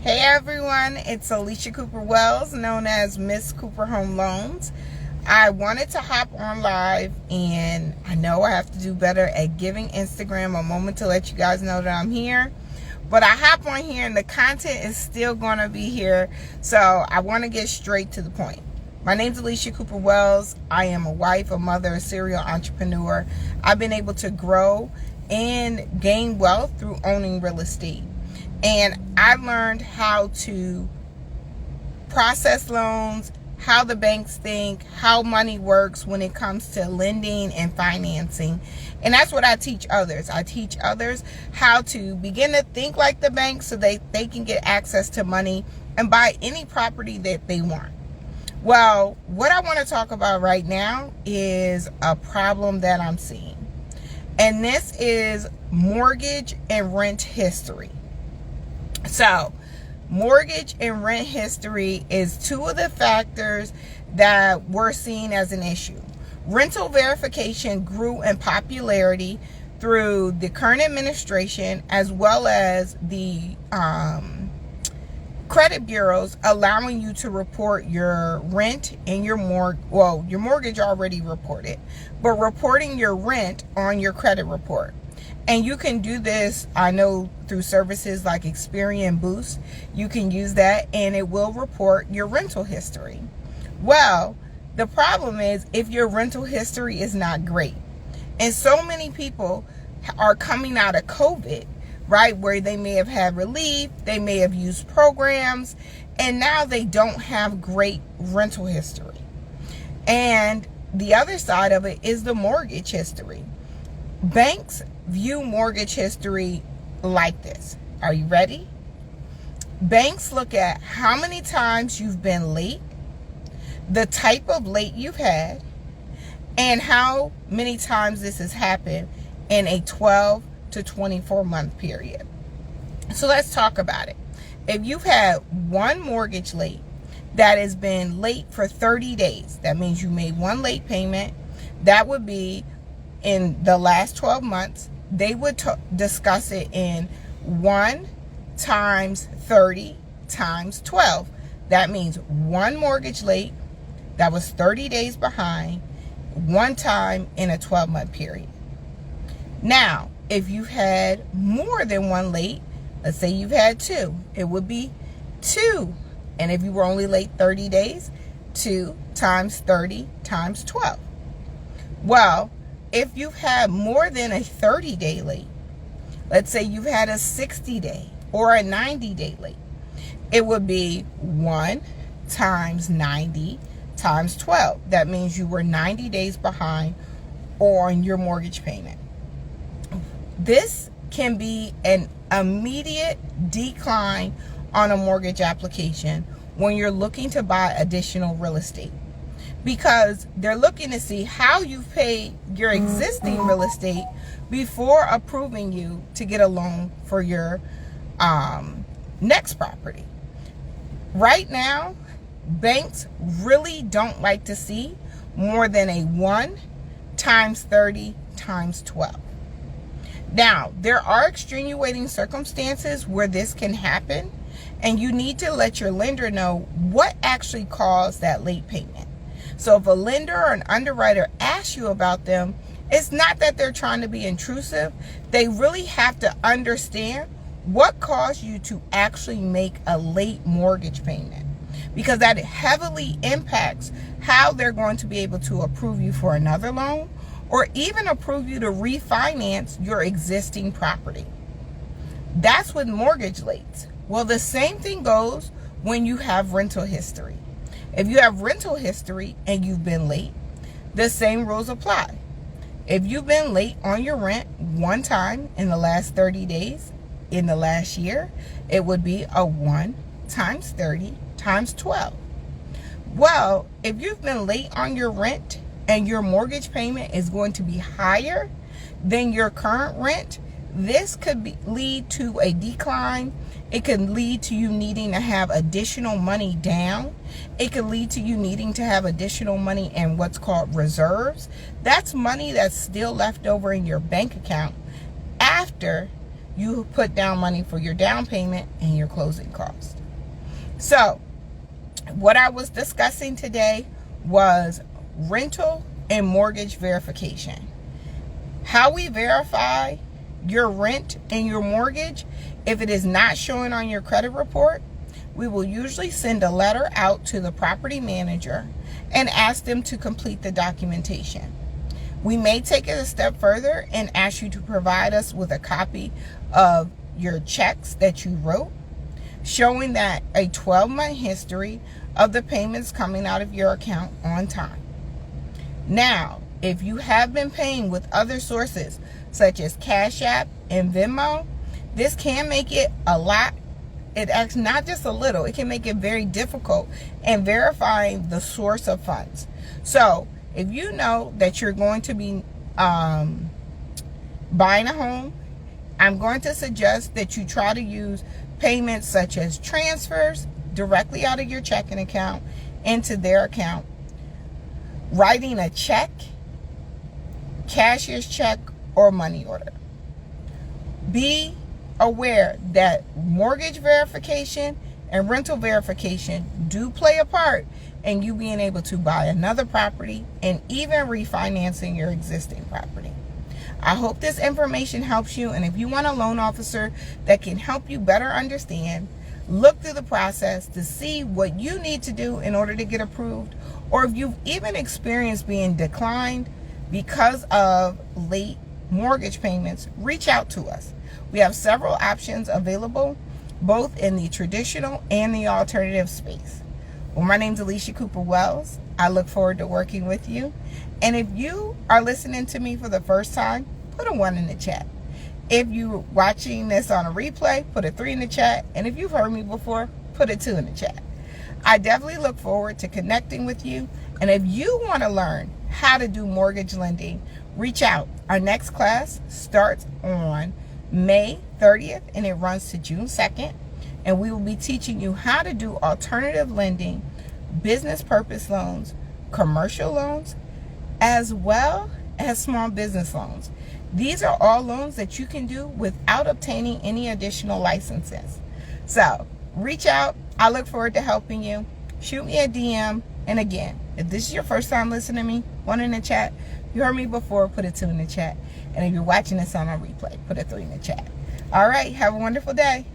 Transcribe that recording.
Hey everyone, it's Alicia Cooper Wells, known as Miss Cooper Home Loans. I wanted to hop on live, and I know I have to do better at giving Instagram a moment to let you guys know that I'm here. But I hop on here and the content is still going to be here, so I want to get straight to the point. My name's Alicia Cooper Wells. I am a wife, a mother, a serial entrepreneur. I've been able to grow and gain wealth through owning real estate. And I learned how to process loans, how the banks think, how money works when it comes to lending and financing. And that's what I teach others. I teach others how to begin to think like the bank so they can get access to money and buy any property that they want. Well, what I want to talk about right now is a problem that I'm seeing. And this is mortgage and rent history. So, mortgage and rent history is two of the factors that we're seeing as an issue. Rental verification grew in popularity through the current administration, as well as the credit bureaus allowing you to report your rent and your mortgage already reported, but reporting your rent on your credit report. And you can do this, I know, through services like Experian Boost. You can use that and it will report your rental history. Well, the problem is if your rental history is not great. And so many people are coming out of COVID, right, where they may have had relief, they may have used programs, and now they don't have great rental history. And the other side of it is the mortgage history. Banks view mortgage history like this. Are you ready? Banks look at how many times you've been late, the type of late you've had, and how many times this has happened in a 12 to 24 month period. So let's talk about it. If you've had one mortgage late that has been late for 30 days, that means you made one late payment. That would be in the last 12 months. They would discuss it in 1 times 30 times 12. That means one mortgage late that was 30 days behind, one time in a 12-month period. Now, if you've had more than one late, let's say you've had two, it would be 2. And if you were only late 30 days, 2 times 30 times 12. Well, if you've had more than a 30-day late, let's say you've had a 60-day or a 90-day late, it would be 1 times 90 times 12. That means you were 90 days behind on your mortgage payment. This can be an immediate decline on a mortgage application when you're looking to buy additional real estate, because they're looking to see how you've paid your existing real estate before approving you to get a loan for your next property. Right now, banks really don't like to see more than a 1 times 30 times 12. Now, there are extenuating circumstances where this can happen, and you need to let your lender know what actually caused that late payment. So if a lender or an underwriter asks you about them, it's not that they're trying to be intrusive. They really have to understand what caused you to actually make a late mortgage payment, because that heavily impacts how they're going to be able to approve you for another loan or even approve you to refinance your existing property. That's with mortgage lates. Well, the same thing goes when you have rental history. If you have rental history and you've been late, the same rules apply. If you've been late on your rent one time in the last 30 days in the last year, it would be a 1 times 30 times 12. Well, if you've been late on your rent and your mortgage payment is going to be higher than your current rent, this could lead to a decline. It could lead to you needing to have additional money down. It could lead to you needing to have additional money in what's called reserves. That's money that's still left over in your bank account after you put down money for your down payment and your closing cost. So what I was discussing today was rental and mortgage verification. How we verify your rent and your mortgage, if it is not showing on your credit report, we will usually send a letter out to the property manager and ask them to complete the documentation. We may take it a step further and ask you to provide us with a copy of your checks that you wrote, showing that a 12-month history of the payments coming out of your account on time. Now, if you have been paying with other sources such as Cash App and Venmo, this can make it a lot. It acts not just a little, it can make it very difficult in verifying the source of funds. So if you know that you're going to be buying a home, I'm going to suggest that you try to use payments such as transfers directly out of your checking account into their account, writing a check, cashier's check, or money order. Be aware that mortgage verification and rental verification do play a part in you being able to buy another property and even refinancing your existing property. I hope this information helps you, and if you want a loan officer that can help you better understand, look through the process to see what you need to do in order to get approved, or if you've even experienced being declined because of late mortgage payments, reach out to us. We have several options available, both in the traditional and the alternative space. Well, my name's Alicia Cooper Wells. I look forward to working with you. And if you are listening to me for the first time, put a 1 in the chat. If you're watching this on a replay, put a 3 in the chat. And if you've heard me before, put a 2 in the chat. I definitely look forward to connecting with you. And if you want to learn how to do mortgage lending, reach out. Our next class starts on May 30th and it runs to June 2nd. And we will be teaching you how to do alternative lending, business purpose loans, commercial loans, as well as small business loans. These are all loans that you can do without obtaining any additional licenses. So reach out. I look forward to helping you. Shoot me a DM. And again, if this is your first time listening to me, 1 in the chat. If you heard me before, put a 2 in the chat. And if you're watching this on a replay, put a 3 in the chat. All right. Have a wonderful day.